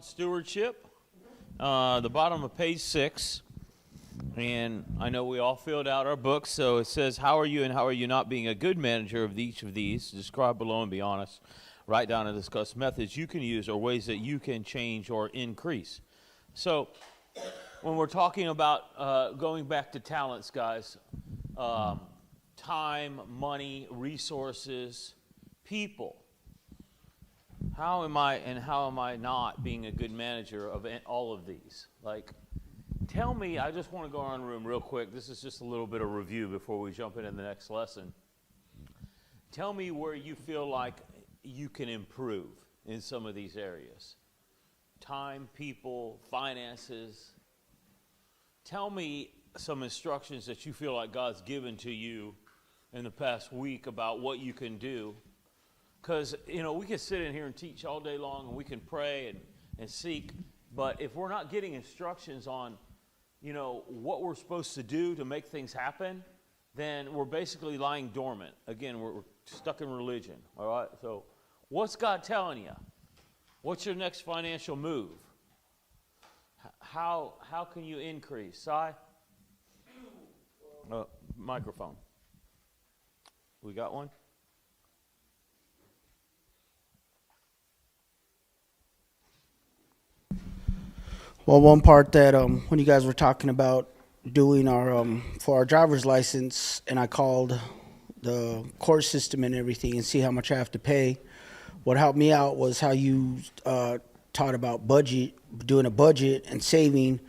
Stewardship, the bottom of page 6. And I know we all filled out our books, so it says, how are you and how are you not being a good manager of each of these? Describe below and be honest. Write down and discuss methods you can use or ways that you can change or increase. So when we're talking about going back to talents, guys, time, money, resources, people. How am I not being a good manager of all of these? Like, tell me, I just want to go around the room real quick. This is just a little bit of review before we jump into the next lesson. Tell me where you feel like you can improve in some of these areas. Time, people, finances. Tell me some instructions that you feel like God's given to you in the past week about what you can do. Because, we can sit in here and teach all day long, and we can pray and seek, but if we're not getting instructions on, what we're supposed to do to make things happen, then we're basically lying dormant. Again, we're stuck in religion, all right? So what's God telling you? What's your next financial move? How can you increase? Si? Microphone. We got one? Well, one part that when you guys were talking about doing our for our driver's license, and I called the court system and everything and see how much I have to pay. What helped me out was how you taught about doing a budget and saving.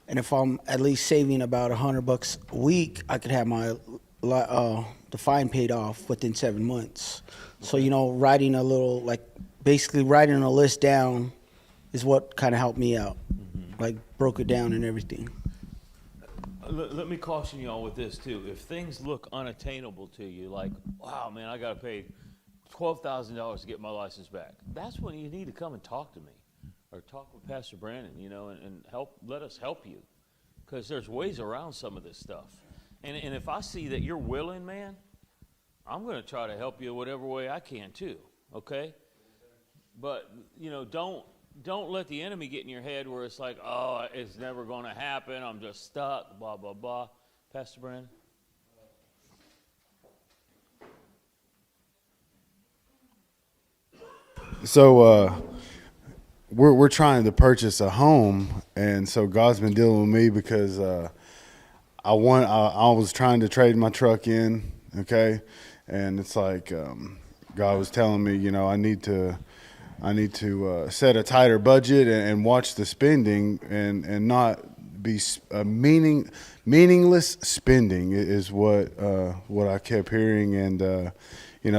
And if I'm at least saving about $100 a week, I could have my the fine paid off within 7 months. So writing basically writing a list down is what kind of helped me out. Like broke it down and everything. Let me caution y'all with this too. If things look unattainable to you, like, wow, man, I got to pay $12,000 to get my license back. That's when you need to come and talk to me or talk with Pastor Brandon, and let us help you, because there's ways around some of this stuff. And if I see that you're willing, man, I'm going to try to help you whatever way I can too, okay? But, don't let the enemy get in your head where it's like, oh, it's never going to happen. I'm just stuck, blah, blah, blah. Pastor Brandon? So we're trying to purchase a home, and so God's been dealing with me because I was trying to trade my truck in, okay? And it's like God was telling me, I need to set a tighter budget and watch the spending and not be meaningless spending is what I kept hearing. And,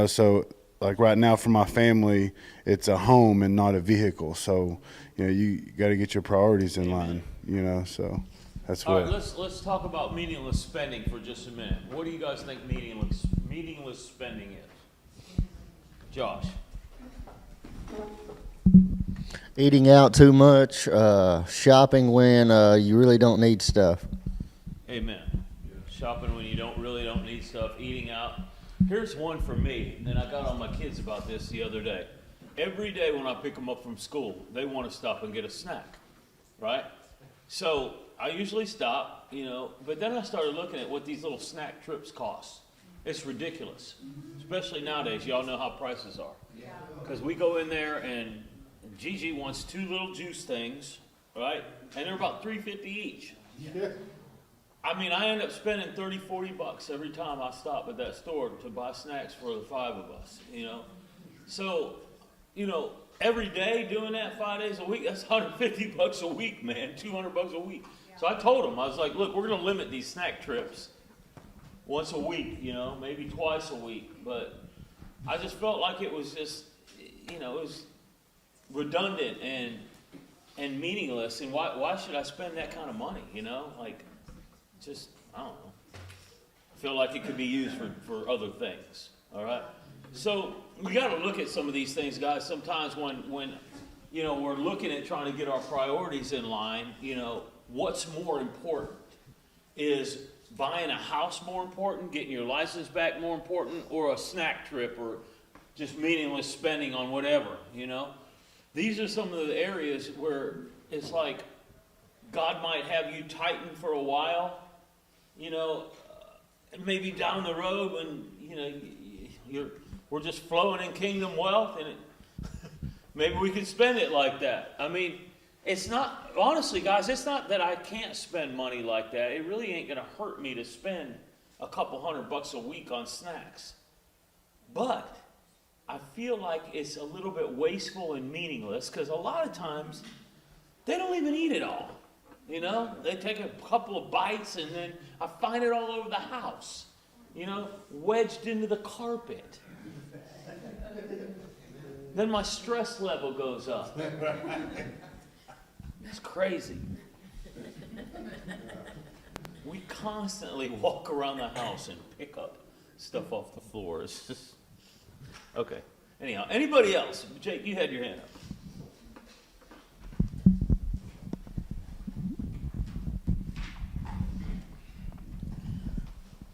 so like right now for my family, it's a home and not a vehicle. So, you got to get your priorities in line, so that's what. All right, let's talk about meaningless spending for just a minute. What do you guys think meaningless spending is? Josh? Eating out too much, shopping when you really don't need stuff. Amen. Shopping when you really don't need stuff, eating out. Here's one for me, and I got on my kids about this the other day. Every day when I pick them up from school, they want to stop and get a snack, right? So I usually stop, but then I started looking at what these little snack trips cost. It's ridiculous, especially nowadays. Y'all know how prices are. Because we go in there and Gigi wants 2 little juice things, right? And they're about $3.50 each. Yeah. I mean, I end up spending $30-$40 every time I stop at that store to buy snacks for the 5 of us, So, every day doing that 5 days a week, that's $150 a week, man, $200 a week. Yeah. So I told them, I was like, look, we're going to limit these snack trips once a week, maybe twice a week. But I just felt like it was just, it was redundant and meaningless. And why should I spend that kind of money, Just, I don't know. I feel like it could be used for other things, all right? So we got to look at some of these things, guys. Sometimes when we're looking at trying to get our priorities in line, what's more important? Is buying a house more important, getting your license back more important, or a snack trip, or just meaningless spending on whatever, these are some of the areas where it's like God might have you tighten for a while, maybe down the road when, we're just flowing in kingdom wealth, and maybe we can spend it like that. I mean, it's not, honestly, guys, it's not that I can't spend money like that. It really ain't going to hurt me to spend a couple $100 a week on snacks. But I feel like it's a little bit wasteful and meaningless because a lot of times they don't even eat it all. They take a couple of bites and then I find it all over the house, wedged into the carpet. Then my stress level goes up. It's crazy. We constantly walk around the house and pick up stuff off the floor. It's just, okay. Anyhow, anybody else? Jake, you had your hand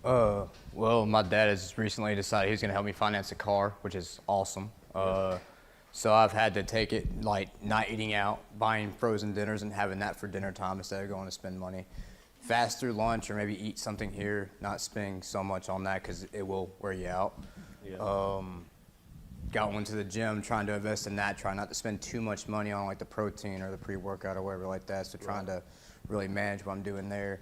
up. Well, my dad has recently decided he's going to help me finance a car, which is awesome. So I've had to take it like not eating out, buying frozen dinners and having that for dinner time instead of going to spend money. Fast through lunch or maybe eat something here, not spending so much on that because it will wear you out. Yeah. Got one to the gym, trying to invest in that, trying not to spend too much money on like the protein or the pre-workout or whatever like that. So trying to really manage what I'm doing there.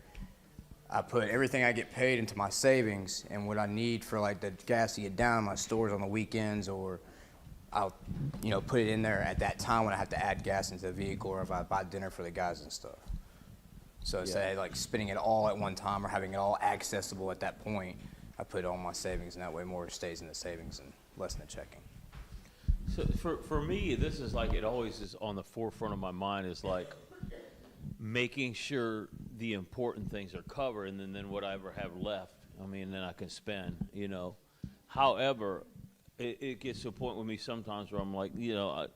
I put everything I get paid into my savings, and what I need for like the gas to get down my stores on the weekends, or I'll put it in there at that time when I have to add gas into the vehicle, or if I buy dinner for the guys and stuff. So instead of like spending it all at one time or having it all accessible at that point, I put all my savings, and that way more stays in the savings and less in the checking. So for me, this is like, it always is on the forefront of my mind, is like making sure the important things are covered, and then whatever I have left, then I can spend, However, it gets to a point with me sometimes where I'm like,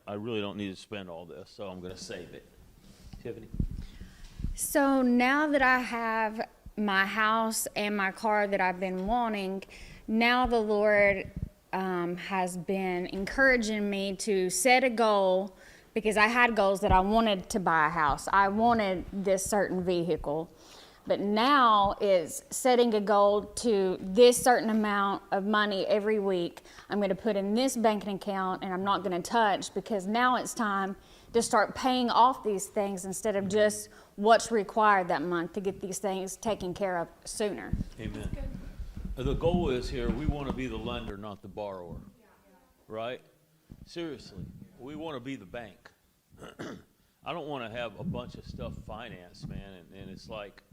I really don't need to spend all this, so I'm going to save it. Tiffany? So now that I have my house and my car that I've been wanting, now the Lord has been encouraging me to set a goal, because I had goals that I wanted to buy a house. I wanted this certain vehicle. But now is setting a goal to this certain amount of money every week I'm going to put in this banking account, and I'm not going to touch, because now it's time to start paying off these things instead of just what's required that month to get these things taken care of sooner. Amen. The goal is here, we want to be the lender, not the borrower. Right? Seriously. We want to be the bank. I don't want to have a bunch of stuff financed, man. And it's like,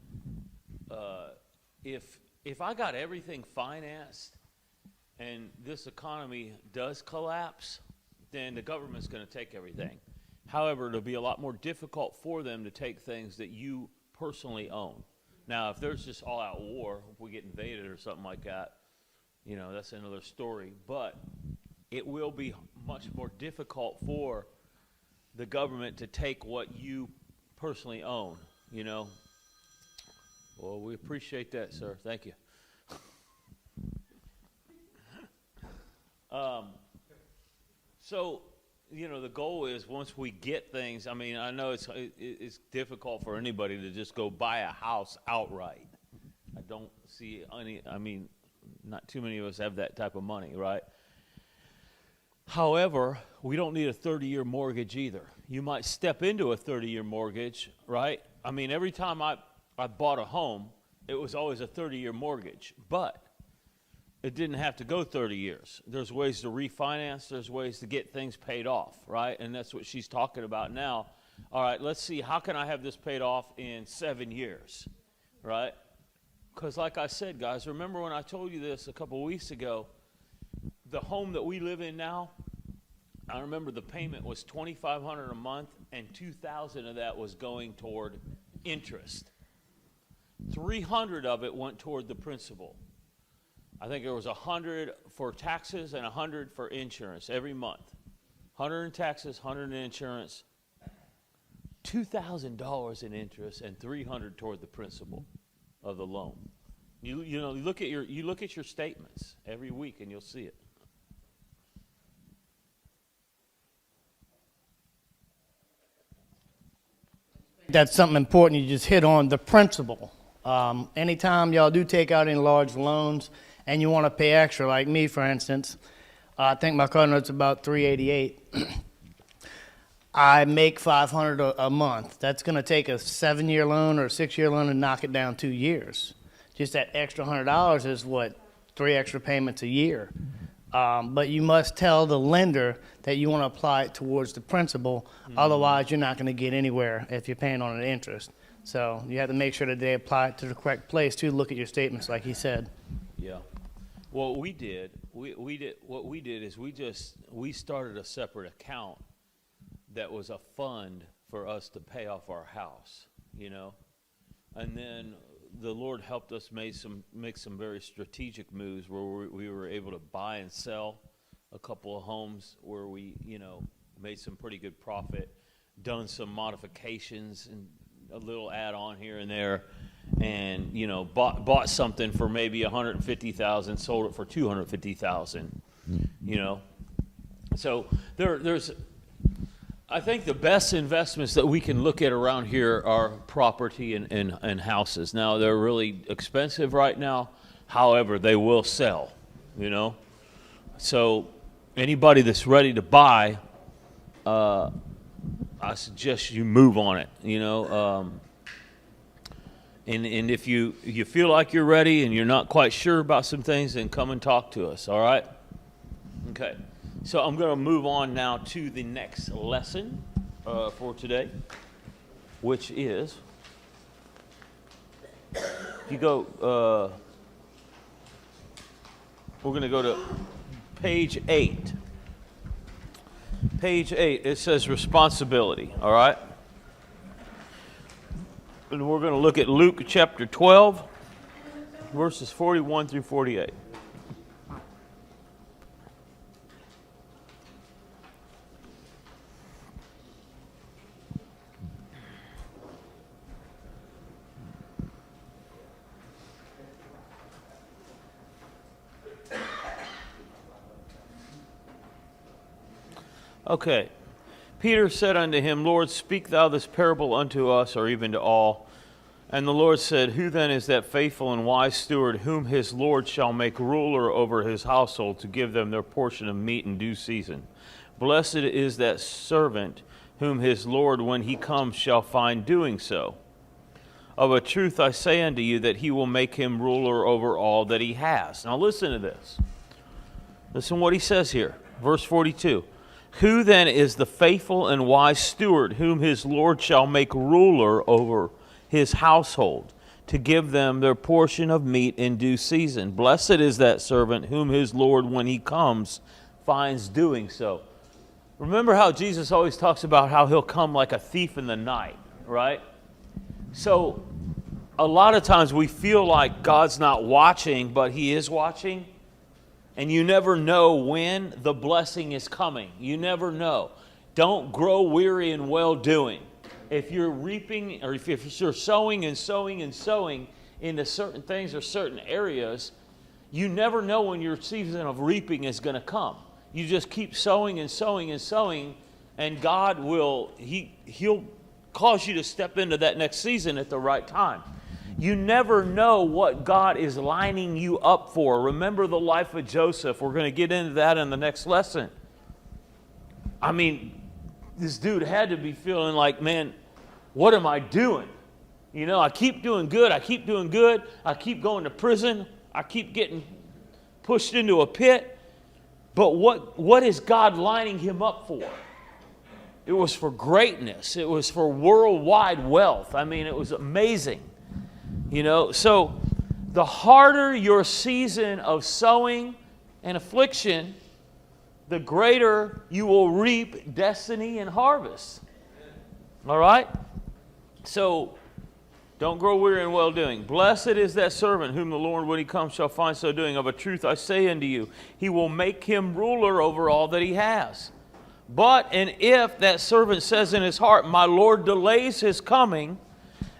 if I got everything financed and this economy does collapse, then the government's going to take everything. However, it'll be a lot more difficult for them to take things that you personally own. Now, if there's just all-out war, if we get invaded or something like that, that's another story. But it will be much more difficult for the government to take what you personally own, Well, we appreciate that, sir. Thank you. So, the goal is, once we get things, I know it's difficult for anybody to just go buy a house outright. I don't see any, not too many of us have that type of money, right? However, we don't need a 30-year mortgage either. You might step into a 30-year mortgage, right? Every time I bought a home, it was always a 30-year mortgage, but it didn't have to go 30 years. There's ways to refinance. There's ways to get things paid off, right? And that's what she's talking about now. All right, let's see, how can I have this paid off in 7 years, right? Because like I said, guys, remember when I told you this a couple weeks ago, the home that we live in now, I remember the payment was $2,500 a month, and $2,000 of that was going toward interest. $300 of it went toward the principal. I think there was $100 for taxes and $100 for insurance every month. $100 in taxes, $100 in insurance, $2,000 in interest, and $300 toward the principal of the loan. You look at your statements every week, and you'll see it. That's something important you just hit on, the principal. Anytime y'all do take out any large loans and you want to pay extra, like me, for instance, I think my car note's about $388. I make $500 a month. That's going to take a 7-year loan or a 6-year loan and knock it down 2 years. Just that extra $100 is what, 3 extra payments a year. But you must tell the lender that you want to apply it towards the principal. Otherwise, you're not going to get anywhere if you're paying on an interest. So you have to make sure that they apply it to the correct place too. Look at your statements, like he said. Yeah. Well, what we did is we started a separate account that was a fund for us to pay off our house, you know, and then the Lord helped us make some very strategic moves where we were able to buy and sell a couple of homes where we, you know, made some pretty good profit, done some modifications and a little add-on here and there, and, you know, bought something for maybe $150,000, sold it for $250,000, you know. So there's I think the best investments that we can look at around here are property and houses. Now, they're really expensive right now. However, they will sell, you know. So anybody that's ready to buy, I suggest you move on it, you know. And if you feel like you're ready and you're not quite sure about some things, then come and talk to us, all right? Okay. So I'm going to move on now to the next lesson for today, which is, if you go, we're going to go to page 8. Page 8, it says responsibility, all right? And we're going to look at Luke chapter 12, verses 41 through 48. Okay. Peter said unto him, Lord, speak thou this parable unto us, or even to all. And the Lord said, Who then is that faithful and wise steward, whom his Lord shall make ruler over his household, to give them their portion of meat in due season? Blessed is that servant, whom his Lord, when he comes, shall find doing so. Of a truth I say unto you, that he will make him ruler over all that he has. Now listen to this. Listen what he says here. Verse 42. Who then is the faithful and wise steward, whom his Lord shall make ruler over his household, to give them their portion of meat in due season? Blessed is that servant, whom his Lord, when he comes, finds doing so. Remember how Jesus always talks about how he'll come like a thief in the night, right? So a lot of times we feel like God's not watching, but he is watching. And you never know when the blessing is coming. You never know. Don't grow weary in well-doing. If you're reaping, or if you're sowing and sowing and sowing into certain things or certain areas, you never know when your season of reaping is going to come. You just keep sowing and sowing and sowing, and God will, He'll cause you to step into that next season at the right time. You never know what God is lining you up for. Remember the life of Joseph. We're going to get into that in the next lesson. I mean, this dude had to be feeling like, man, what am I doing? You know, I keep doing good. I keep doing good. I keep going to prison. I keep getting pushed into a pit. But what is God lining him up for? It was for greatness. It was for worldwide wealth. I mean, it was amazing. You know, so the harder your season of sowing and affliction, the greater you will reap destiny and harvest. All right? So don't grow weary in well-doing. Blessed is that servant whom the Lord, when he comes, shall find so doing. Of a truth I say unto you, he will make him ruler over all that he has. But, and if that servant says in his heart, my Lord delays his coming,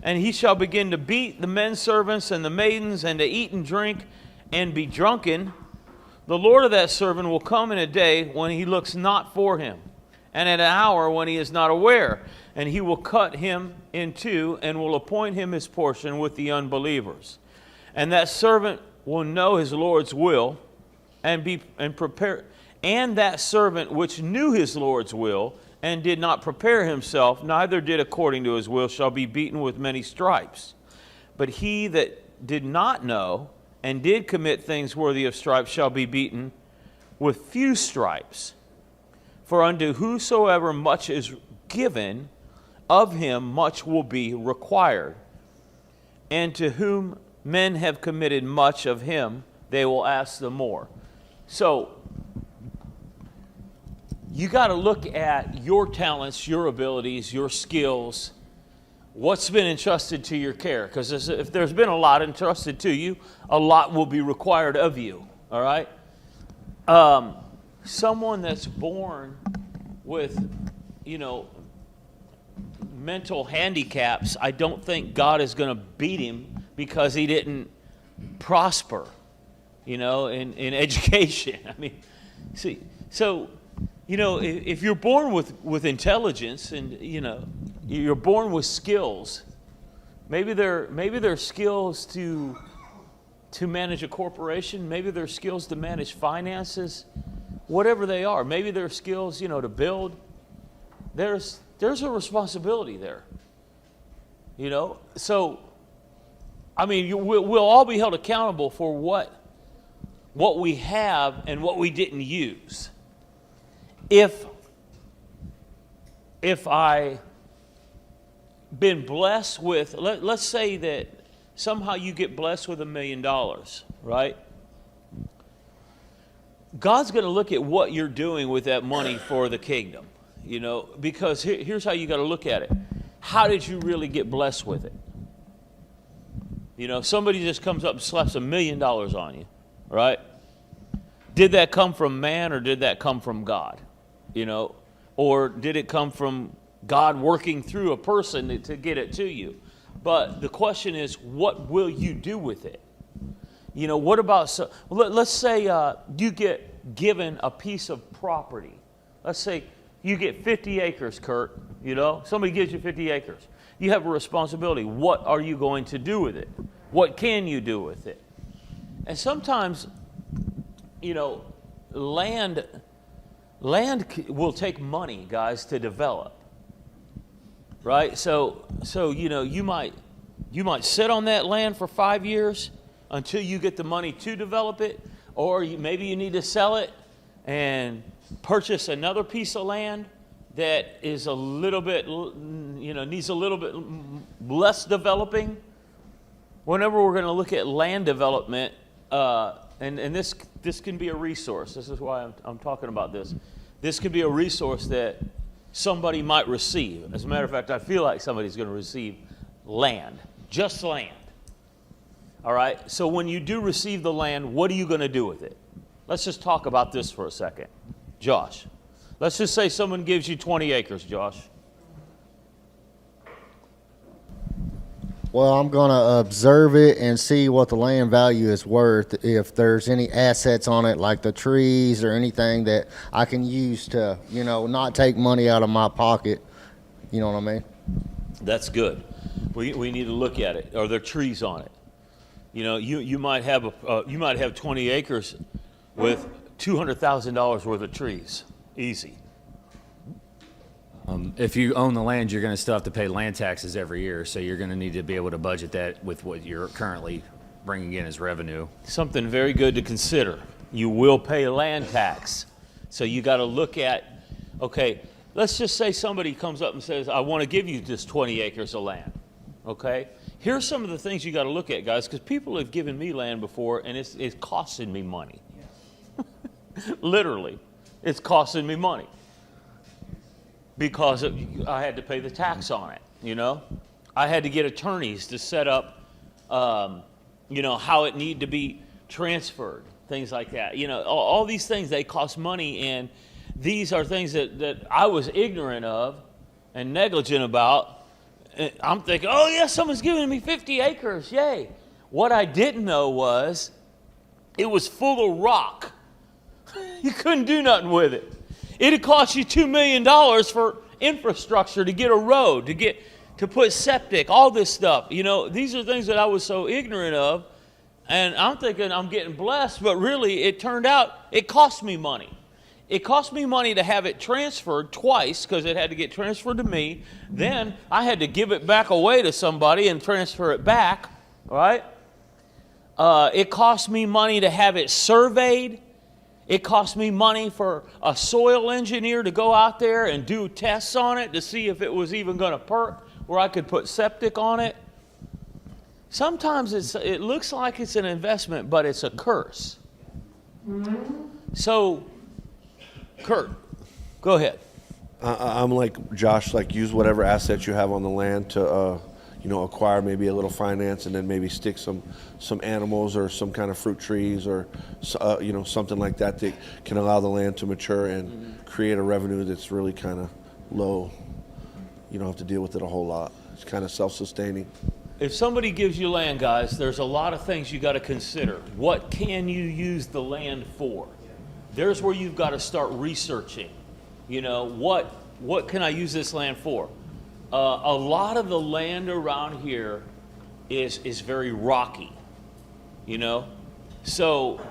and he shall begin to beat the men servants and the maidens, and to eat and drink and be drunken, the Lord of that servant will come in a day when he looks not for him, and at an hour when he is not aware. And he will cut him in two, and will appoint him his portion with the unbelievers. And that servant will know his Lord's will, and prepare. And that servant which knew his Lord's will, and did not prepare himself, neither did according to his will, shall be beaten with many stripes. But he that did not know, and did commit things worthy of stripes, shall be beaten with few stripes. For unto whosoever much is given, of him much will be required. And to whom men have committed much, of him they will ask the more. So, you got to look at your talents, your abilities, your skills, what's been entrusted to your care. Because if there's been a lot entrusted to you, a lot will be required of you. All right? Someone that's born with, mental handicaps, I don't think God is going to beat him because he didn't prosper, in education. I mean, see, so, if you're born with intelligence and, you're born with skills, maybe they're skills to manage a corporation, maybe they're skills to manage finances, whatever they are. Maybe they're skills, to build. There's a responsibility there, So, I mean, we'll all be held accountable for what we have and what we didn't use. If I been blessed with, let's say that somehow you get blessed with $1 million, right? God's going to look at what you're doing with that money for the kingdom, because here's how you got to look at it. How did you really get blessed with it? Somebody just comes up and slaps $1 million on you, right? Did that come from man or did that come from God? Or did it come from God working through a person to get it to you? But the question is, what will you do with it? What about, let's say you get given a piece of property. Let's say you get 50 acres, Kurt. Somebody gives you 50 acres. You have a responsibility. What are you going to do with it? What can you do with it? And sometimes, land will take money, guys, to develop. Right? So you might sit on that land for 5 years until you get the money to develop it, or maybe you need to sell it and purchase another piece of land that is a little bit, needs a little bit less developing. Whenever we're going to look at land development, and this can be a resource. This is why I'm talking about this. This could be a resource that somebody might receive. As a matter of fact, I feel like somebody's going to receive land, just land. All right? So when you do receive the land, what are you going to do with it? Let's just talk about this for a second. Josh, let's just say someone gives you 20 acres, Josh. Well, I'm going to observe it and see what the land value is worth, if there's any assets on it, like the trees or anything that I can use to, not take money out of my pocket. You know what I mean? That's good. We need to look at it. Are there trees on it? You might have 20 acres with $200,000 worth of trees. Easy. If you own the land, you're going to still have to pay land taxes every year, so you're going to need to be able to budget that with what you're currently bringing in as revenue. Something very good to consider. You will pay land tax. So you got to look at, okay, let's just say somebody comes up and says, I want to give you this 20 acres of land. Okay? Here's some of the things you got to look at, guys, because people have given me land before, and it's costing me money. Literally, it's costing me money. Because I had to pay the tax on it, I had to get attorneys to set up, how it needed to be transferred, things like that. All these things, they cost money, and these are things that I was ignorant of and negligent about. And I'm thinking, oh, yeah, someone's giving me 50 acres, yay. What I didn't know was it was full of rock. You couldn't do nothing with it. It'd cost you $2 million for infrastructure to get a road, to put septic, all this stuff. You know, these are things that I was so ignorant of, and I'm thinking I'm getting blessed, but really it turned out it cost me money. It cost me money to have it transferred twice because it had to get transferred to me. Then I had to give it back away to somebody and transfer it back, right? It cost me money to have it surveyed. It cost me money for a soil engineer to go out there and do tests on it to see if it was even going to perk where I could put septic on it. Sometimes it looks like it's an investment, but it's a curse. So, Kurt, go ahead. I'm like Josh, like use whatever assets you have on the land to, acquire maybe a little finance, and then maybe stick some animals or some kind of fruit trees or, something like that that can allow the land to mature and create a revenue that's really kind of low. You don't have to deal with it a whole lot. It's kind of self-sustaining. If somebody gives you land, guys, there's a lot of things you got to consider. What can you use the land for? There's where you've got to start researching. You know, what can I use this land for? A lot of the land around here is very rocky, you know? So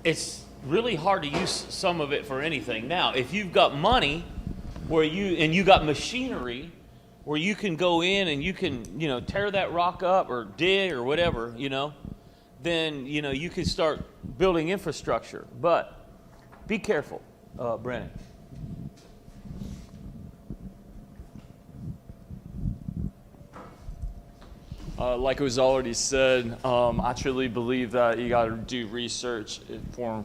it's really hard to use some of it for anything. Now, if you've got money and you got machinery where you can go in and you can, tear that rock up or dig or whatever, then, you can start building infrastructure. But be careful, Brandon. Like it was already said, I truly believe that you got to do research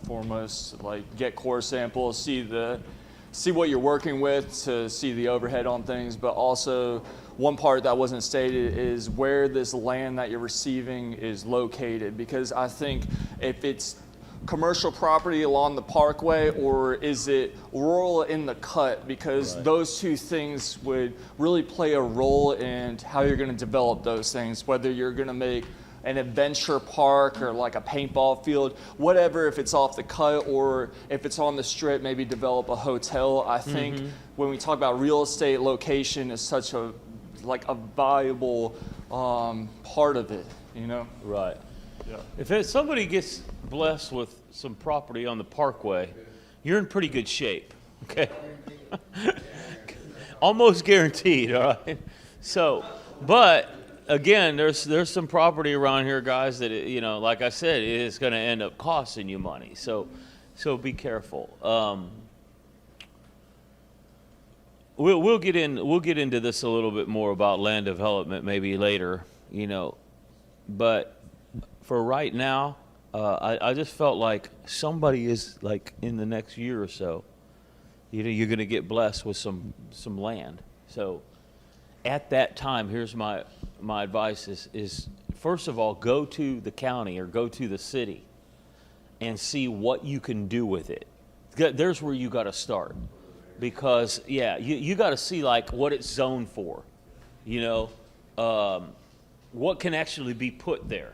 foremost, like get core samples, see what you're working with to see the overhead on things, but also one part that wasn't stated is where this land that you're receiving is located, because I think if it's commercial property along the parkway or is it rural in the cut, because those two things would really play a role in how you're going to develop those things, whether you're going to make an adventure park or like a paintball field, whatever, if it's off the cut or if it's on the strip, maybe develop a hotel. I think when we talk about real estate, location is such a valuable part of it, Right. Yeah. If somebody gets blessed with some property on the parkway, you're in pretty good shape, okay? Almost guaranteed, all right? So, but again, there's some property around here, guys, that, like I said, is going to end up costing you money. So be careful. We'll get into this a little bit more about land development maybe later, but for right now, I just felt like somebody is like in the next year or so, you're going to get blessed with some land. So at that time, here's my advice is first of all, go to the county or go to the city and see what you can do with it. There's where you got to start, because you got to see like what it's zoned for, what can actually be put there.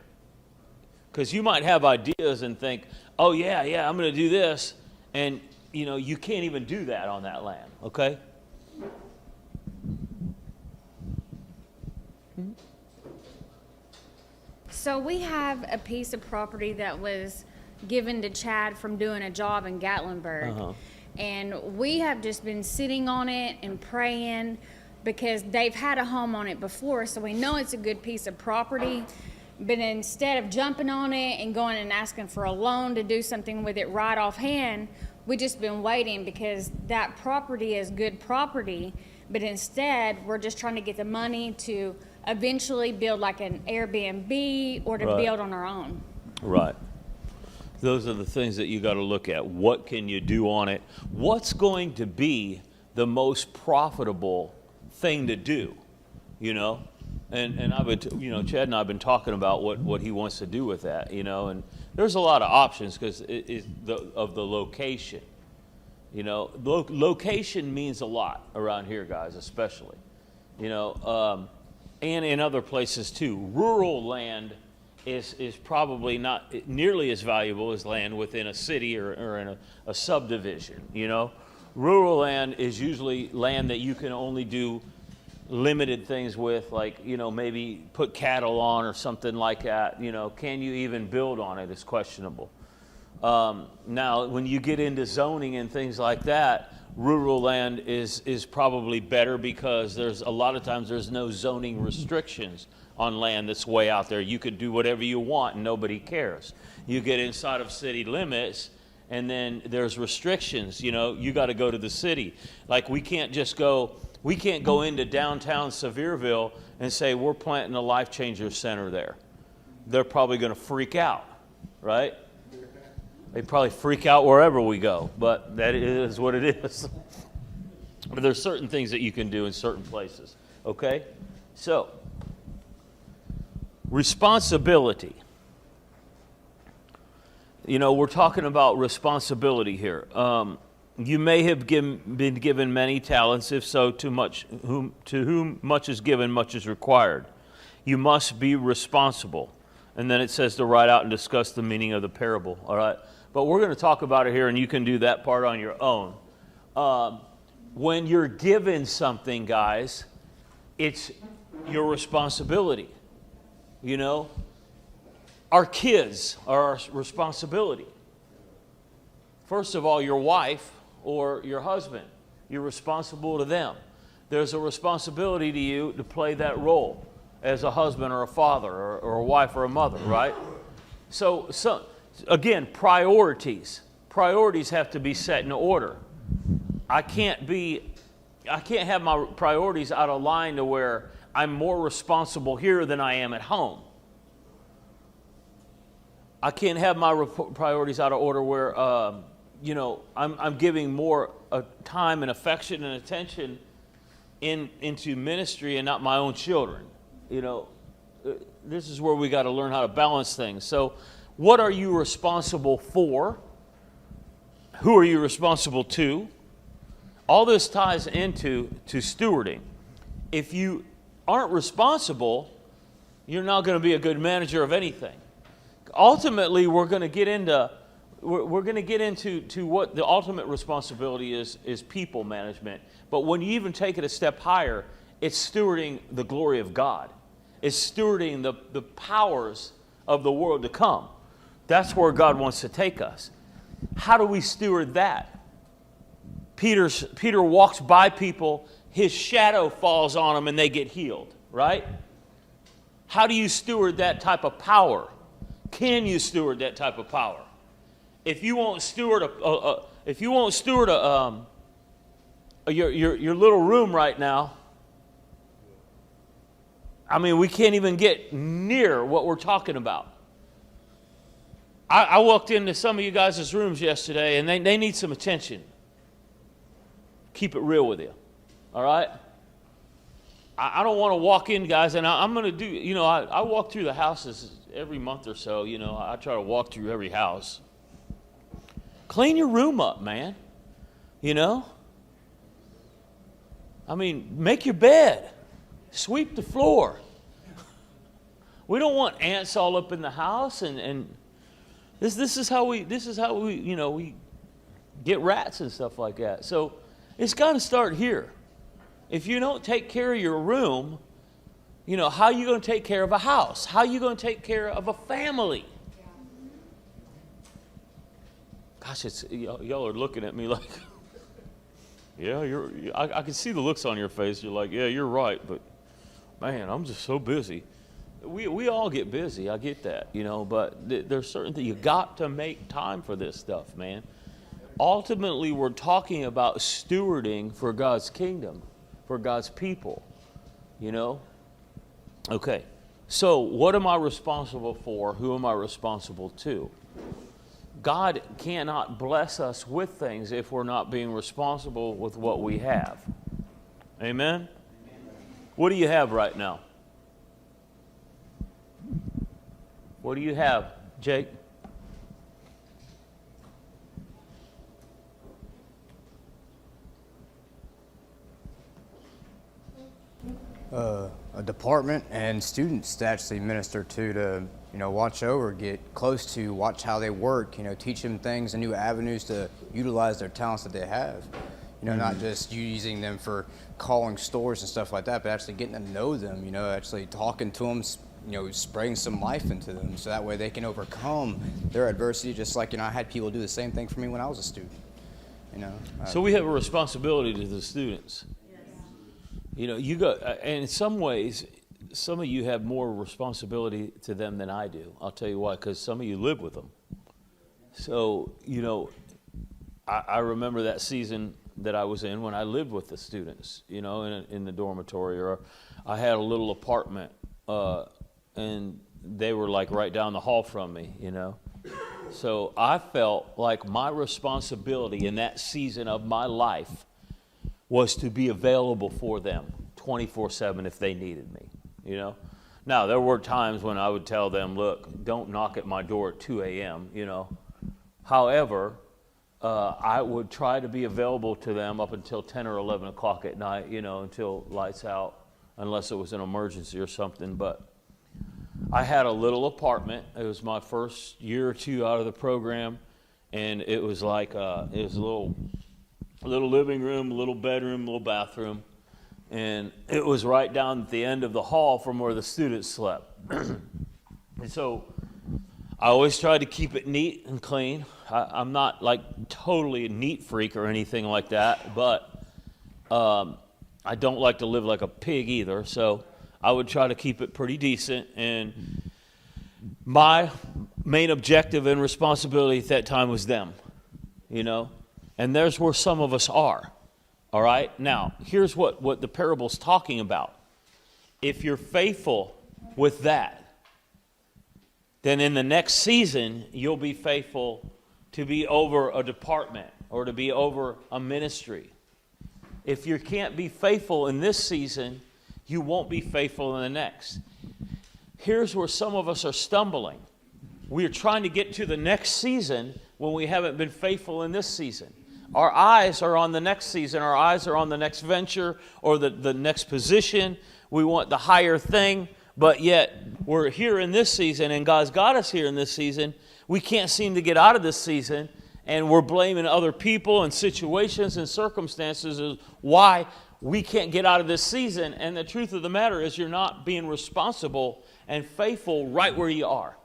Because you might have ideas and think, oh, yeah, I'm going to do this. And, you can't even do that on that land, okay? So we have a piece of property that was given to Chad from doing a job in Gatlinburg. And we have just been sitting on it and praying because they've had a home on it before, so we know it's a good piece of property. But instead of jumping on it and going and asking for a loan to do something with it right offhand, we just been waiting because that property is good property. But instead, we're just trying to get the money to eventually build like an Airbnb or to build on our own. Right. Those are the things that you got to look at. What can you do on it? What's going to be the most profitable thing to do, And I've been, Chad and I have been talking about what he wants to do with that, and there's a lot of options because of the location. Location means a lot around here, guys, especially, and in other places too. Rural land is probably not nearly as valuable as land within a city or in a subdivision, Rural land is usually land that you can only do limited things with, like, maybe put cattle on or something like that. Can you even build on it is questionable. Now, when you get into zoning and things like that, rural land is probably better because there's a lot of times there's no zoning restrictions on land that's way out there. You could do whatever you want and nobody cares. You get inside of city limits and then there's restrictions. You got to go to the city. Like we can't go into downtown Sevierville and say we're planting a Life Changer Center there. They're probably going to freak out, right? They probably freak out wherever we go, but that is what it is. But there's certain things that you can do in certain places, okay? So, responsibility. We're talking about responsibility here. You may have been given many talents, if so, to whom much is given, much is required. You must be responsible. And then it says to write out and discuss the meaning of the parable, all right? But we're going to talk about it here, and you can do that part on your own. When you're given something, guys, it's your responsibility. Our kids are our responsibility. First of all, your wife or your husband, you're responsible to them. There's a responsibility to you to play that role as a husband or a father or a wife or a mother, right? So again, priorities. Priorities have to be set in order. I can't have my priorities out of line to where I'm more responsible here than I am at home. I can't have my priorities out of order where, I'm giving more time and affection and attention into ministry and not my own children. This is where we got to learn how to balance things. So, what are you responsible for? Who are you responsible to? All this ties into stewarding. If you aren't responsible, you're not going to be a good manager of anything. Ultimately, we're going to get into what the ultimate responsibility is people management. But when you even take it a step higher, it's stewarding the glory of God. It's stewarding the powers of the world to come. That's where God wants to take us. How do we steward that? Peter walks by people, his shadow falls on them, and they get healed, right? How do you steward that type of power? Can you steward that type of power? If you won't steward your little room right now, we can't even get near what we're talking about. I walked into some of you guys' rooms yesterday, and they need some attention. Keep it real with you, all right? I don't want to walk in, guys, and I'm going to do, I walk through the houses every month or so. I try to walk through every house. Clean your room up, man. Make your bed. Sweep the floor. We don't want ants all up in the house, and this is how we we get rats and stuff like that. So it's got to start here. If you don't take care of your room, how are you going to take care of a house? How are you going to take care of a family? Gosh, y'all are looking at me like, yeah, I can see the looks on your face. You're like, yeah, you're right, but man, I'm just so busy. We all get busy. I get that, but there's certain things. You got to make time for this stuff, man. Ultimately, we're talking about stewarding for God's kingdom, for God's people, Okay, so what am I responsible for? Who am I responsible to? God cannot bless us with things if we're not being responsible with what we have. Amen? What do you have right now? What do you have, Jake? A department and students to actually minister to watch over, get close to, watch how they work, teach them things and new avenues to utilize their talents that they have. You know, not just you using them for calling stores and stuff like that, but actually getting to know them, you know, actually talking to them, you know, spraying some life into them so that way they can overcome their adversity, just like, you know, I had people do the same thing for me when I was a student, you know. So we have a responsibility to the students. You know, you got, and in some ways, some of you have more responsibility to them than I do. I'll tell you why, because some of you live with them. So, you know, I remember that season that I was in when I lived with the students, you know, in the dormitory, or I had a little apartment, and they were like right down the hall from me, you know. So I felt like my responsibility in that season of my life was to be available for them 24/7 if they needed me, you know. Now, there were times when I would tell them, look, don't knock at my door at 2 a.m., you know. However, I would try to be available to them up until 10 or 11 o'clock at night, you know, until lights out, unless it was an emergency or something. But I had a little apartment. It was my first year or two out of the program, and it was like it was a little living room, a little bedroom, a little bathroom, and it was right down at the end of the hall from where the students slept. And so I always tried to keep it neat and clean. I'm not like totally a neat freak or anything like that, but I don't like to live like a pig either, so I would try to keep it pretty decent. And my main objective and responsibility at that time was them, you know, and there's where some of us are. All right, now here's what the parable's talking about. If you're faithful with that, then in the next season you'll be faithful to be over a department or to be over a ministry. If you can't be faithful in this season, you won't be faithful in the next. Here's where some of us are stumbling. We're trying to get to the next season when we haven't been faithful in this season. Our eyes are on the next season. Our eyes are on the next venture or the next position. We want the higher thing, but yet we're here in this season, and God's got us here in this season. We can't seem to get out of this season, and we're blaming other people and situations and circumstances as why we can't get out of this season. And the truth of the matter is you're not being responsible and faithful right where you are.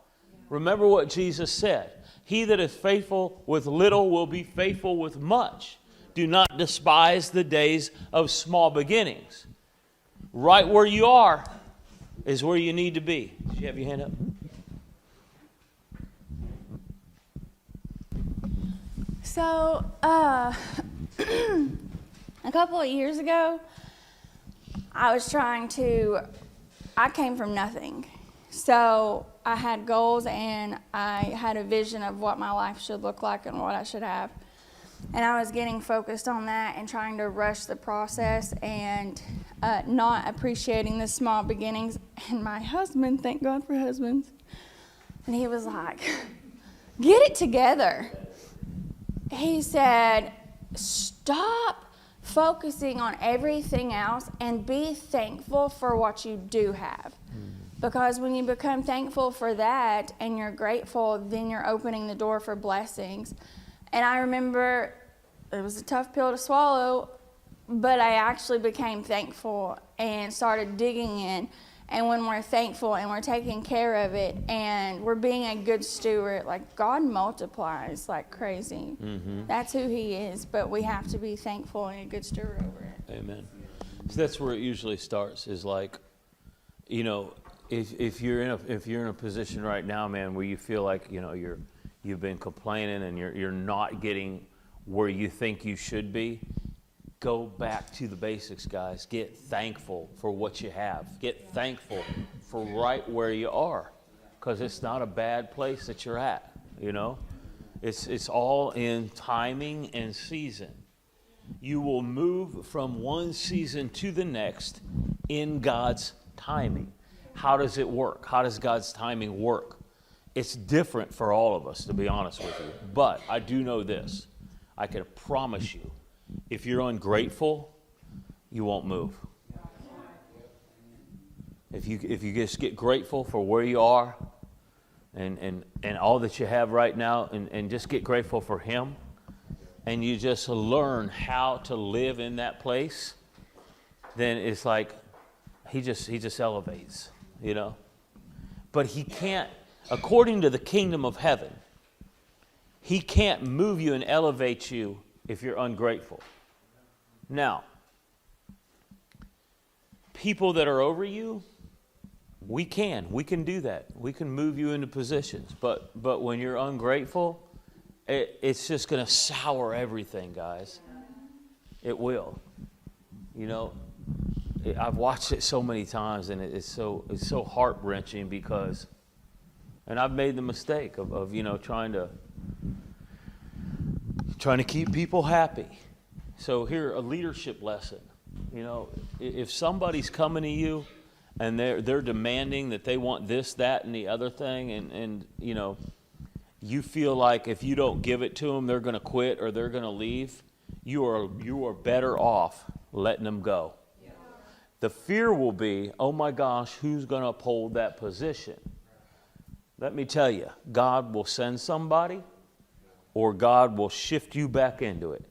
Remember what Jesus said. He that is faithful with little will be faithful with much. Do not despise the days of small beginnings. Right where you are is where you need to be. Did you have your hand up? So, a couple of years ago, I came from nothing. So I had goals and I had a vision of what my life should look like and what I should have. And I was getting focused on that and trying to rush the process and not appreciating the small beginnings. And my husband, thank God for husbands, and he was like, get it together. He said, stop focusing on everything else and be thankful for what you do have. Because when you become thankful for that and you're grateful, then you're opening the door for blessings. And I remember it was a tough pill to swallow, but I actually became thankful and started digging in. And when we're thankful and we're taking care of it and we're being a good steward, like God multiplies like crazy. Mm-hmm. That's who He is, but we have to be thankful and a good steward over it. Amen. So that's where it usually starts, is like, you know, if you're in a position right now, man, where you feel like, you know, you've been complaining and you're not getting where you think you should be, go back to the basics, guys. Get thankful for what you have. Get thankful for right where you are, because it's not a bad place that you're at, you know. It's all in timing and season. You will move from one season to the next in God's timing. How does it work? How does God's timing work? It's different for all of us, to be honest with you. But I do know this. I can promise you, if you're ungrateful, you won't move. If you just get grateful for where you are and all that you have right now and just get grateful for Him, and you just learn how to live in that place, then it's like he just elevates, you know. But he can't, according to the kingdom of heaven, he can't move you and elevate you if you're ungrateful. Now, people that are over you, we can do that. We can move you into positions. But when you're ungrateful, it's just going to sour everything, guys. It will. You know, I've watched it so many times, and it's so heart-wrenching because, and I've made the mistake of you know, trying to keep people happy. So here, a leadership lesson. You know, if somebody's coming to you and they're demanding that they want this, that, and the other thing, and you know, you feel like if you don't give it to them, they're going to quit or they're going to leave, you are better off letting them go. Yeah. The fear will be, oh my gosh, who's going to uphold that position? Let me tell you, God will send somebody, or God will shift you back into it.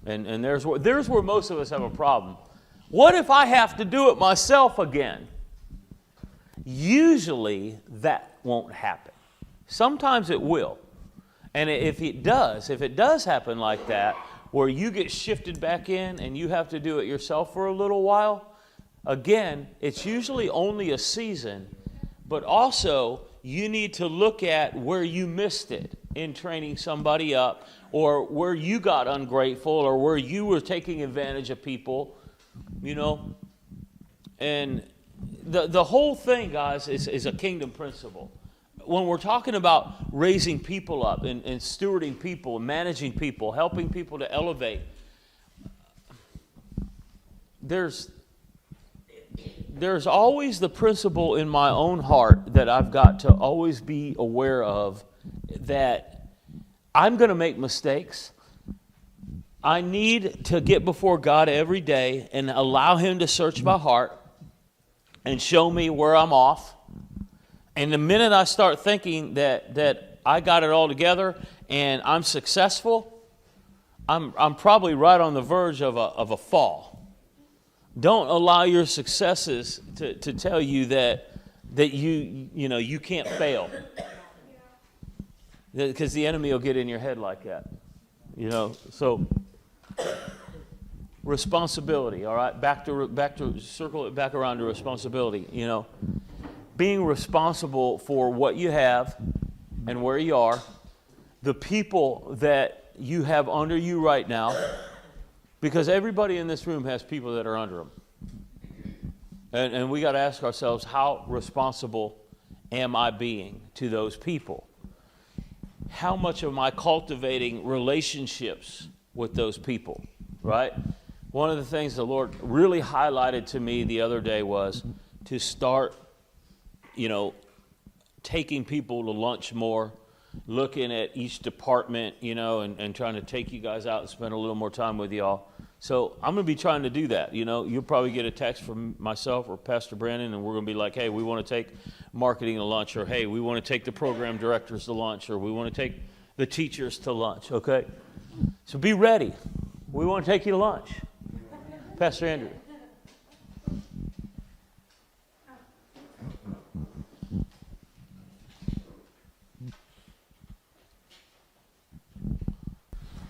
And there's where most of us have a problem. What if I have to do it myself again? Usually that won't happen. Sometimes it will. And if it does happen like that, where you get shifted back in and you have to do it yourself for a little while, again, it's usually only a season, but also you need to look at where you missed it in training somebody up, or where you got ungrateful, or where you were taking advantage of people, you know. And the whole thing, guys, is a kingdom principle. When we're talking about raising people up and stewarding people, managing people, helping people to elevate, there's always the principle in my own heart that I've got to always be aware of, that I'm going to make mistakes. I need to get before God every day and allow Him to search my heart and show me where I'm off. And the minute I start thinking that I got it all together and I'm successful, I'm probably right on the verge of a fall. Don't allow your successes to tell you that you can't fail. Because the enemy will get in your head like that. You know, so responsibility, all right? Back to circle it back around to responsibility, you know. Being responsible for what you have and where you are, the people that you have under you right now, because everybody in this room has people that are under them. And we got to ask ourselves, how responsible am I being to those people? How much am I cultivating relationships with those people, right? One of the things the Lord really highlighted to me the other day was to start, you know, taking people to lunch more, looking at each department, you know, and trying to take you guys out and spend a little more time with y'all. So I'm going to be trying to do that. You know, you'll probably get a text from myself or Pastor Brandon, and we're going to be like, hey, we want to take marketing to lunch, or hey, we want to take the program directors to lunch, or we want to take the teachers to lunch, okay? So be ready. We want to take you to lunch. Pastor Andrew.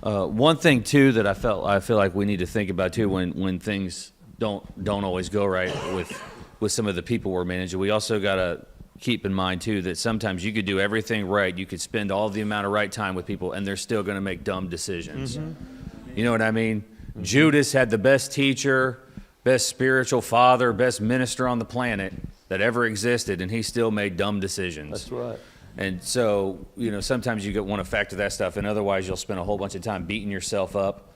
One thing too that I feel like we need to think about too when things don't always go right with some of the people we're managing. We also got to keep in mind too that sometimes you could do everything right, you could spend all the amount of right time with people, and they're still going to make dumb decisions. Mm-hmm. You know what I mean? Mm-hmm. Judas had the best teacher, best spiritual father, best minister on the planet that ever existed, and he still made dumb decisions. That's right. And so, you know, sometimes you want to factor that stuff in. Otherwise, you'll spend a whole bunch of time beating yourself up,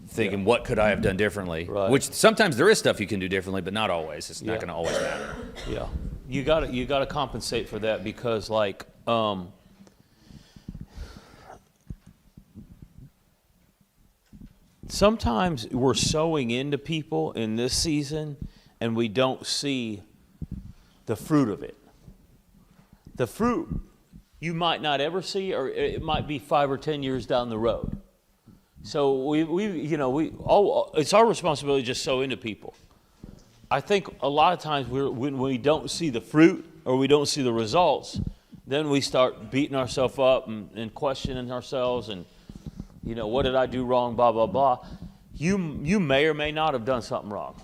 thinking, what could I have done differently? Right. Which sometimes there is stuff you can do differently, but not always. It's not going to always matter. Yeah. You got to compensate for that, because, like, sometimes we're sowing into people in this season, and we don't see the fruit of it. The fruit you might not ever see, or it might be 5 or 10 years down the road. So it's our responsibility to just sow into people. I think a lot of times when we don't see the fruit or we don't see the results, then we start beating ourselves up and questioning ourselves and, what did I do wrong, blah, blah, blah. You may or may not have done something wrong.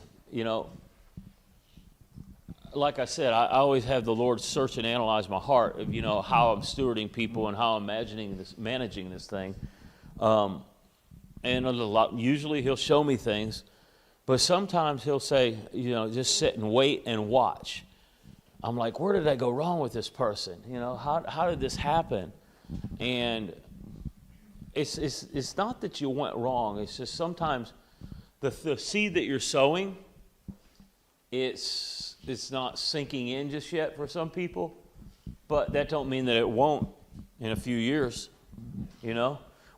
Like I said, I always have the Lord search and analyze my heart of, how I'm stewarding people and how I'm managing this thing. And usually he'll show me things, but sometimes he'll say, just sit and wait and watch. I'm like, where did I go wrong with this person? How did this happen? And it's not that you went wrong. It's just sometimes the seed that you're sowing, it's not sinking in just yet for some people, but that don't mean that it won't in a few years.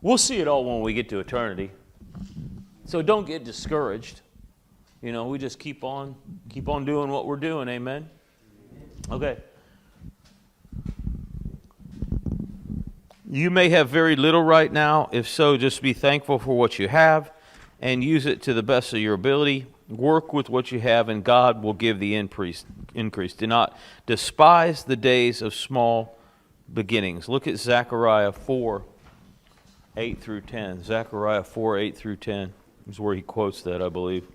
We'll see it all when we get to eternity. So don't get discouraged. We just keep on doing what we're doing. Amen. Okay. You may have very little right now. If so, just be thankful for what you have and use it to the best of your ability. Work with what you have, and God will give the increase. Do not despise the days of small beginnings. Look at Zechariah 4, 8 through 10. Zechariah 4, 8 through 10 is where he quotes that, I believe.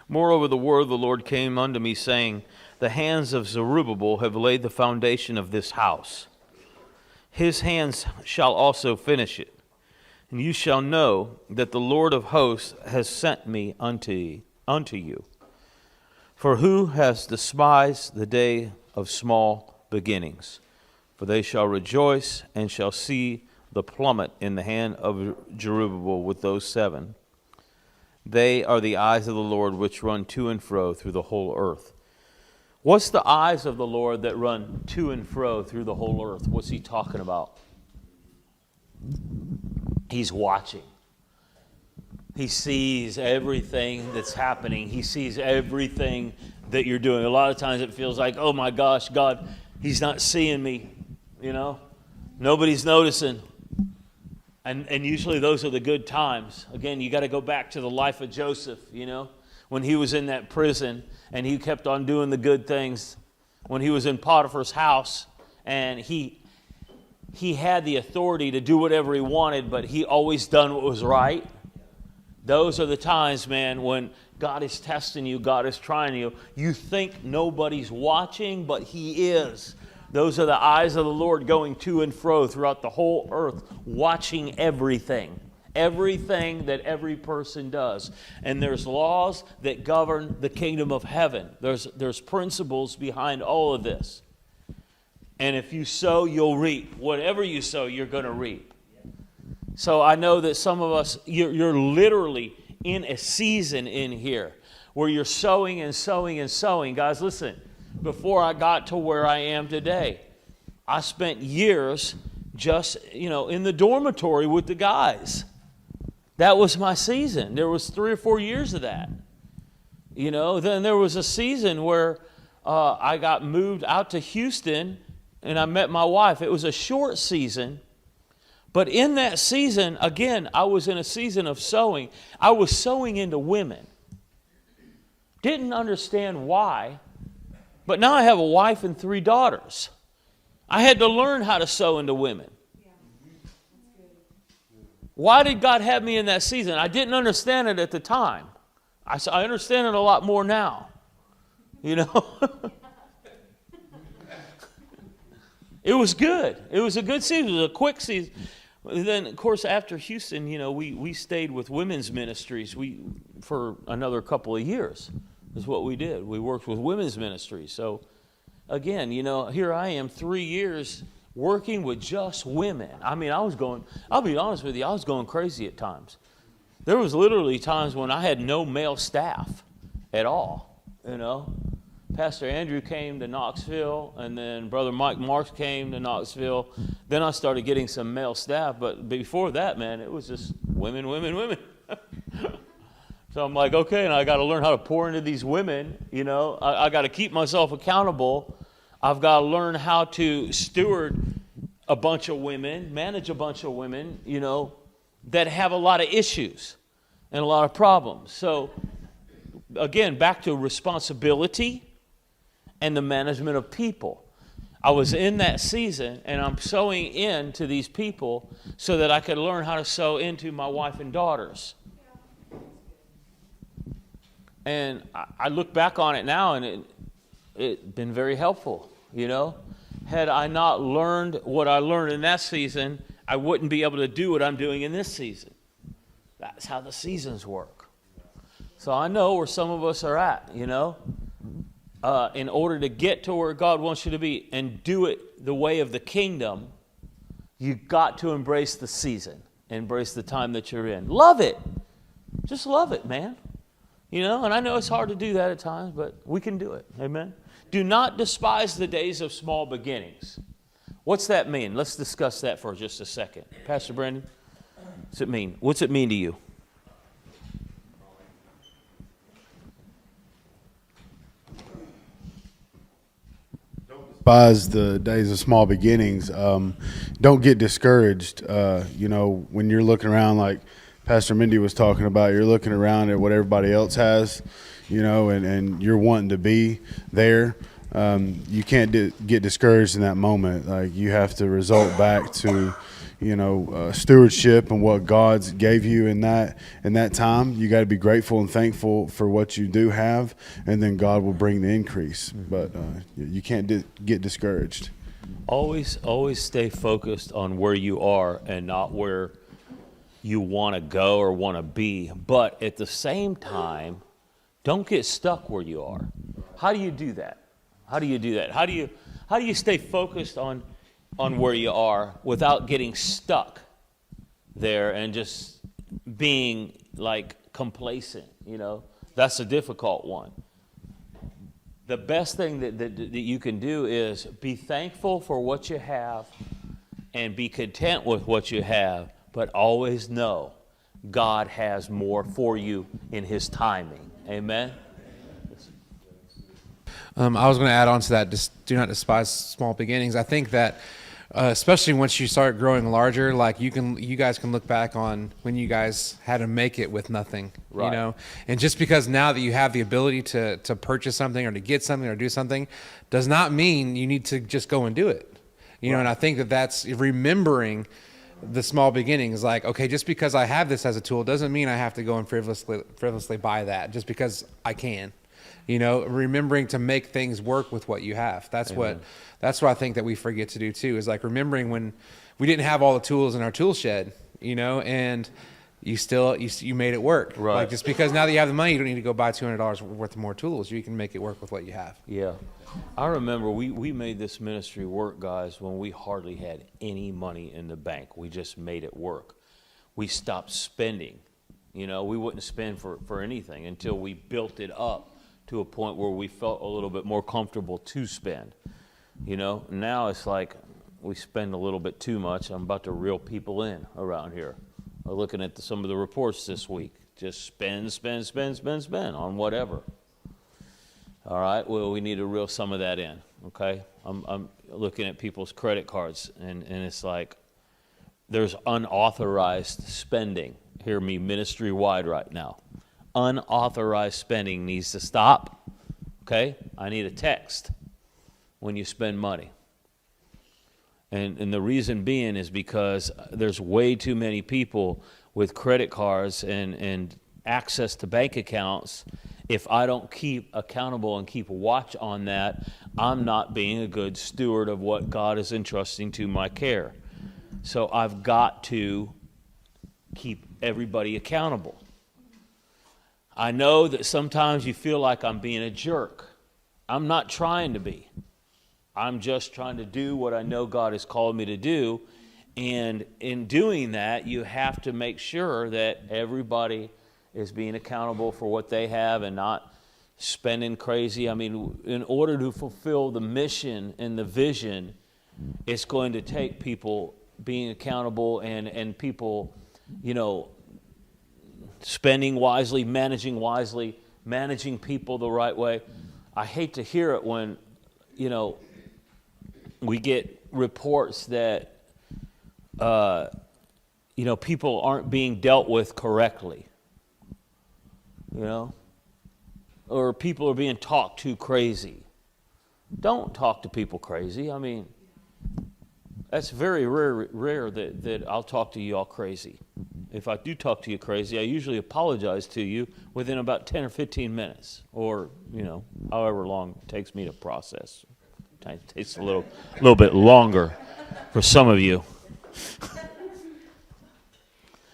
Moreover, the word of the Lord came unto me, saying, the hands of Zerubbabel have laid the foundation of this house. His hands shall also finish it. And you shall know that the Lord of hosts has sent me unto you. For who has despised the day of small beginnings? For they shall rejoice and shall see the plummet in the hand of Zerubbabel with those 7. They are the eyes of the Lord which run to and fro through the whole earth. What's the eyes of the Lord that run to and fro through the whole earth? What's he talking about? He's watching. He sees everything that's happening. He sees everything that you're doing. A lot of times it feels like, oh my gosh, God, he's not seeing me. Nobody's noticing. And usually those are the good times. Again, you got to go back to the life of Joseph, when he was in that prison and he kept on doing the good things. When he was in Potiphar's house and he had the authority to do whatever he wanted, but he always done what was right. Those are the times, man, when God is testing you, God is trying you. You think nobody's watching, but he is. Those are the eyes of the Lord going to and fro throughout the whole earth, watching everything that every person does. And there's laws that govern the kingdom of heaven. There's principles behind all of this. And if you sow, you'll reap. Whatever you sow, you're going to reap. So I know that some of us, you're literally in a season in here where you're sowing and sowing and sowing. Guys, listen. Before I got to where I am today, I spent years just, in the dormitory with the guys. That was my season. There was 3 or 4 years of that. Then there was a season where I got moved out to Houston and I met my wife. It was a short season. But in that season, again, I was in a season of sowing. I was sowing into women. Didn't understand why. But now I have a wife and 3 daughters. I had to learn how to sow into women. Why did God have me in that season? I didn't understand it at the time. I understand it a lot more now. It was good. It was a good season. It was a quick season. Then, of course, after Houston, we stayed with women's ministries for another couple of years. Is what we did. We worked with women's ministries. So, again, here I am 3 years working with just women. I mean, I'll be honest with you, I was going crazy at times. There was literally times when I had no male staff at all, Pastor Andrew came to Knoxville, and then Brother Mike Marks came to Knoxville. Then I started getting some male staff, but before that, man, it was just women. So I'm like, okay, and I got to learn how to pour into these women. You know, I got to keep myself accountable. I've got to learn how to steward a bunch of women, manage a bunch of women, you know, that have a lot of issues and a lot of problems. So, again, back to responsibility and the management of people. I was in that season, and I'm sowing into these people so that I could learn how to sow into my wife and daughters. And I look back on it now, and it's been very helpful, you know. Had I not learned what I learned in that season, I wouldn't be able to do what I'm doing in this season. That's how the seasons work. So I know where some of us are at, you know. In order to get to where God wants you to be and do it the way of the kingdom, you've got to embrace the season, embrace the time that you're in. Love it. Just love it, man. You know, and I know it's hard to do that at times, but we can do it. Amen. Do not despise the days of small beginnings. What's that mean? Let's discuss that for just a second. Pastor Brandon, what's it mean? What's it mean to you? Despise the days of small beginnings. Don't get discouraged. You know, when you're looking around like Pastor Mindy was talking about, you're looking around at what everybody else has, you know, and you're wanting to be there. You can't get discouraged in that moment. Like, you have to result back to, you know, stewardship and what God's gave you in that time. You got to be grateful and thankful for what you do have, and then God will bring the increase. But you can't get discouraged. Always stay focused on where you are and not where you want to go or want to be. But at the same time, don't get stuck where you are. How do you do that? How do you stay focused on where you are without getting stuck there and just being like complacent, you know? That's a difficult one. The best thing that you can do is be thankful for what you have and be content with what you have, but always know God has more for you in His timing. Amen? I was going to add on to that, just do not despise small beginnings. I think that especially once you start growing larger, like you guys can look back on when you guys had to make it with nothing, right. You know, and just because now that you have the ability to purchase something or to get something or do something does not mean you need to just go and do it, you know, and I think that's remembering the small beginnings. Like, okay, just because I have this as a tool doesn't mean I have to go and frivolously buy that just because I can. You know, remembering to make things work with what you have. That's what I think that we forget to do too, is like remembering when we didn't have all the tools in our tool shed, you know, and you made it work. Right. Like, just because now that you have the money, you don't need to go buy $200 worth of more tools. You can make it work with what you have. Yeah. I remember we made this ministry work, guys, when we hardly had any money in the bank. We just made it work. We stopped spending. You know, we wouldn't spend for anything until we built it up to a point where we felt a little bit more comfortable to spend. You know, now it's like we spend a little bit too much. I'm about to reel people in around here. I'm looking at some of the reports this week. Just spend on whatever. All right, well, we need to reel some of that in, okay? I'm looking at people's credit cards, and it's like there's unauthorized spending. Hear me ministry-wide right now. Unauthorized spending needs to stop, okay? I need a text when you spend money. And the reason being is because there's way too many people with credit cards and access to bank accounts. If I don't keep accountable and keep watch on that, I'm not being a good steward of what God is entrusting to my care. So I've got to keep everybody accountable. I know that sometimes you feel like I'm being a jerk. I'm not trying to be. I'm just trying to do what I know God has called me to do. And in doing that, you have to make sure that everybody is being accountable for what they have and not spending crazy. I mean, in order to fulfill the mission and the vision, it's going to take people being accountable and people, spending wisely, managing people the right way. I hate to hear it when, we get reports that, people aren't being dealt with correctly, or people are being talked to crazy. Don't talk to people crazy. I mean, that's very rare that I'll talk to you all crazy. If I do talk to you crazy, I usually apologize to you within about 10 or 15 minutes, or, however long it takes me to process. It takes a little bit longer for some of you.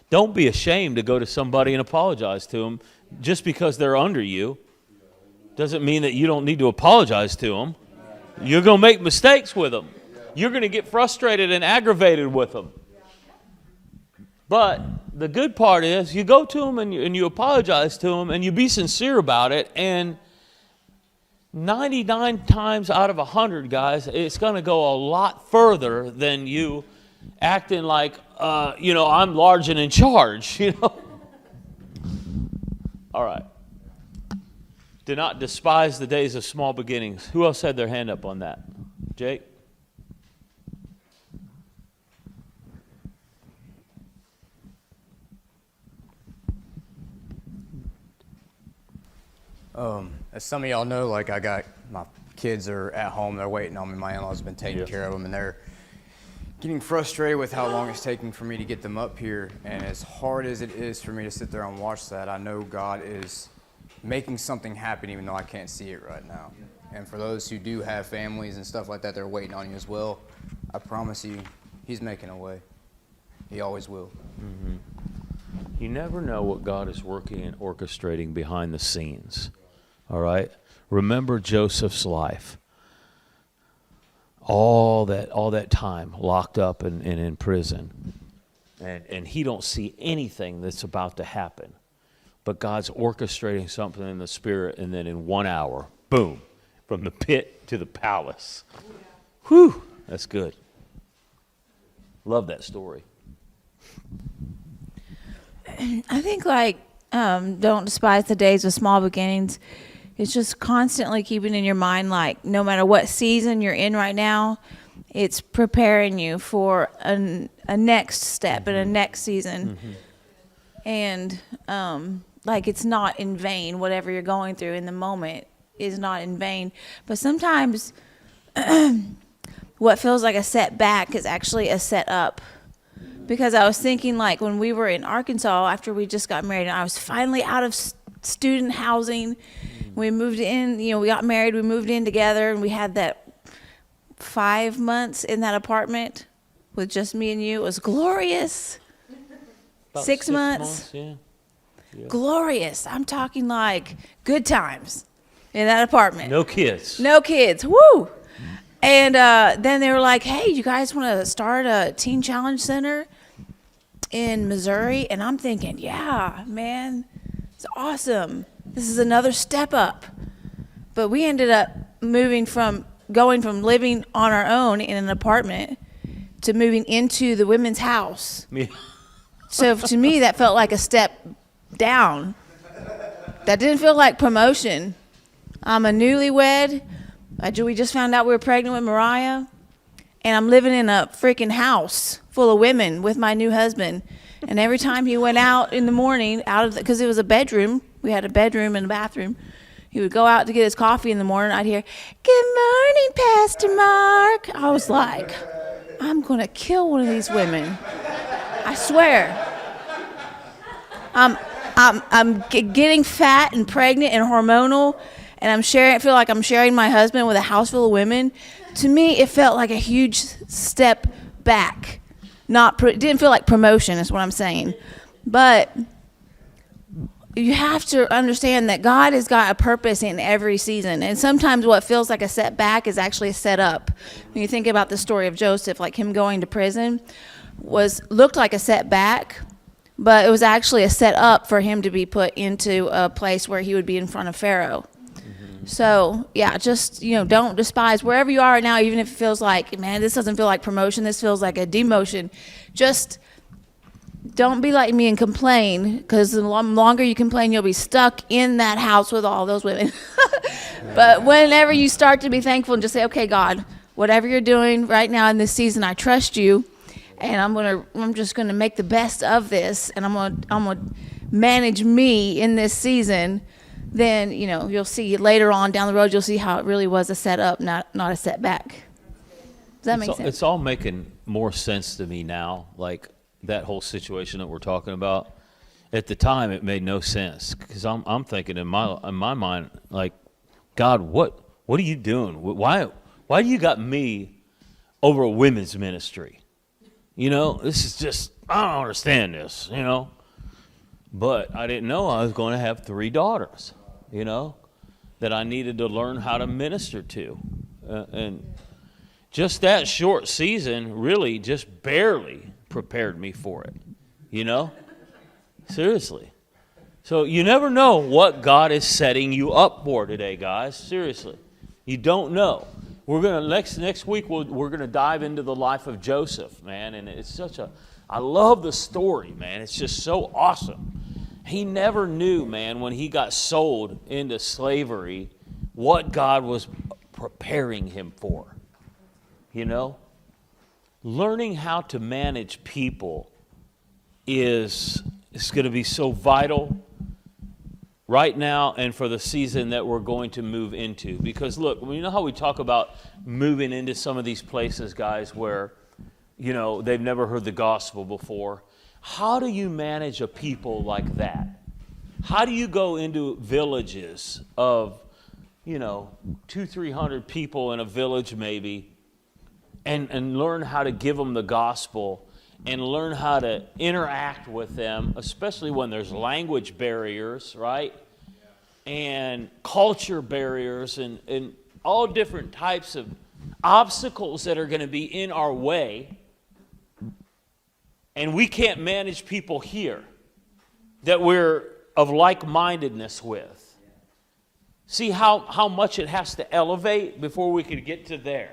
Don't be ashamed to go to somebody and apologize to them. Just because they're under you doesn't mean that you don't need to apologize to them. You're going to make mistakes with them. You're going to get frustrated and aggravated with them. But the good part is you go to them and you apologize to them and you be sincere about it, and 99 times out of 100, guys, it's going to go a lot further than you acting like, I'm large and in charge, All right. Do not despise the days of small beginnings. Who else had their hand up on that? Jake? As some of y'all know, like I got my kids are at home, they're waiting on me. My in-laws have been taking care of them, and they're getting frustrated with how long it's taking for me to get them up here. And as hard as it is for me to sit there and watch that, I know God is making something happen even though I can't see it right now. And for those who do have families and stuff like that, they're waiting on you as well. I promise you, He's making a way. He always will. Mm-hmm. You never know what God is working and orchestrating behind the scenes. All right? Remember Joseph's life. All that time locked up and in prison. And he don't see anything that's about to happen. But God's orchestrating something in the spirit, and then in 1 hour, boom, from the pit to the palace. Whew, that's good. Love that story. I think don't despise the days of small beginnings. It's just constantly keeping in your mind, like, no matter what season you're in right now, it's preparing you for a next step and a next season. And it's not in vain. Whatever you're going through in the moment is not in vain. But sometimes what feels like a setback is actually a setup. Because I was thinking, like, when we were in Arkansas after we just got married, and I was finally out of student housing. We moved in, we got married, we moved in together, and we had that 5 months in that apartment with just me and you. It was glorious. About 6 months. Yeah. Glorious. I'm talking like good times in that apartment. No kids. No kids. Woo! And then they were like, hey, you guys want to start a teen challenge center in Missouri? And I'm thinking, yeah, man, it's awesome. This is another step up. But we ended up going from living on our own in an apartment to moving into the women's house. Yeah. So to me, that felt like a step down. That didn't feel like promotion. I'm a newlywed. We just found out we were pregnant with Mariah. And I'm living in a freaking house full of women with my new husband. And every time he went out in the morning, because it was a bedroom, we had a bedroom and a bathroom. He would go out to get his coffee in the morning. I'd hear, "Good morning, Pastor Mark." I was like, I'm going to kill one of these women. I swear. I'm getting fat and pregnant and hormonal, and I feel like I'm sharing my husband with a house full of women. To me, it felt like a huge step back. It didn't feel like promotion, is what I'm saying. But you have to understand that God has got a purpose in every season. And sometimes what feels like a setback is actually a setup. When you think about the story of Joseph, like him going to prison, looked like a setback, but it was actually a setup for him to be put into a place where he would be in front of Pharaoh. So, yeah, just, don't despise wherever you are right now, even if it feels like, man, this doesn't feel like promotion, this feels like a demotion. Just don't be like me and complain, because the longer you complain, you'll be stuck in that house with all those women. But whenever you start to be thankful and just say, okay, God, whatever you're doing right now in this season, I trust you, and I'm just gonna make the best of this, and I'm gonna manage me in this season. Then you'll see later on down the road, you'll see how it really was a setup, not a setback. Does that make sense? It's all making more sense to me now, like that whole situation that we're talking about. At the time, it made no sense, because I'm thinking in my mind, like, God, what are you doing? Why do you got me over a women's ministry? This is just, I don't understand this, But I didn't know I was going to have 3 daughters, that I needed to learn how to minister to. And just that short season really just barely prepared me for it, Seriously. So you never know what God is setting you up for today, guys. Seriously. You don't know. We're going to, next week, we're going to dive into the life of Joseph, man. And it's I love the story, man. It's just so awesome. He never knew, man, when he got sold into slavery, what God was preparing him for. Learning how to manage people is going to be so vital right now and for the season that we're going to move into. Because look, how we talk about moving into some of these places, guys, where, they've never heard the gospel before. How do you manage a people like that? How do you go into villages of, 200-300 people in a village maybe, and learn how to give them the gospel and learn how to interact with them, especially when there's language barriers, right? And culture barriers and all different types of obstacles that are going to be in our way. And we can't manage people here that we're of like-mindedness with. See how much it has to elevate before we could get to there.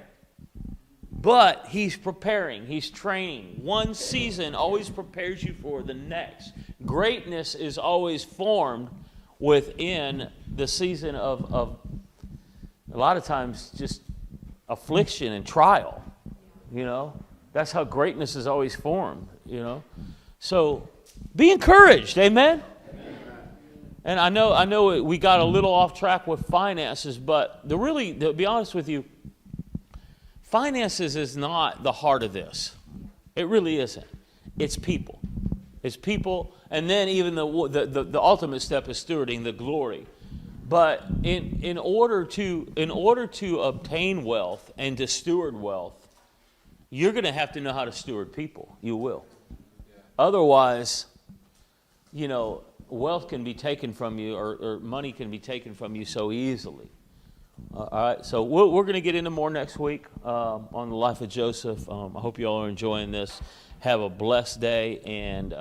But he's preparing, he's training. One season always prepares you for the next. Greatness is always formed within the season of a lot of times just affliction and trial. That's how greatness is always formed, So be encouraged, amen? And I know we got a little off track with finances, but to be honest with you, finances is not the heart of this. It really isn't. It's people. It's people, and then even the ultimate step is stewarding the glory. But in order to obtain wealth and to steward wealth, you're going to have to know how to steward people. You will. Otherwise, wealth can be taken from you, or money can be taken from you so easily. All right, so we're going to get into more next week on the life of Joseph. I hope you all are enjoying this. Have a blessed day, and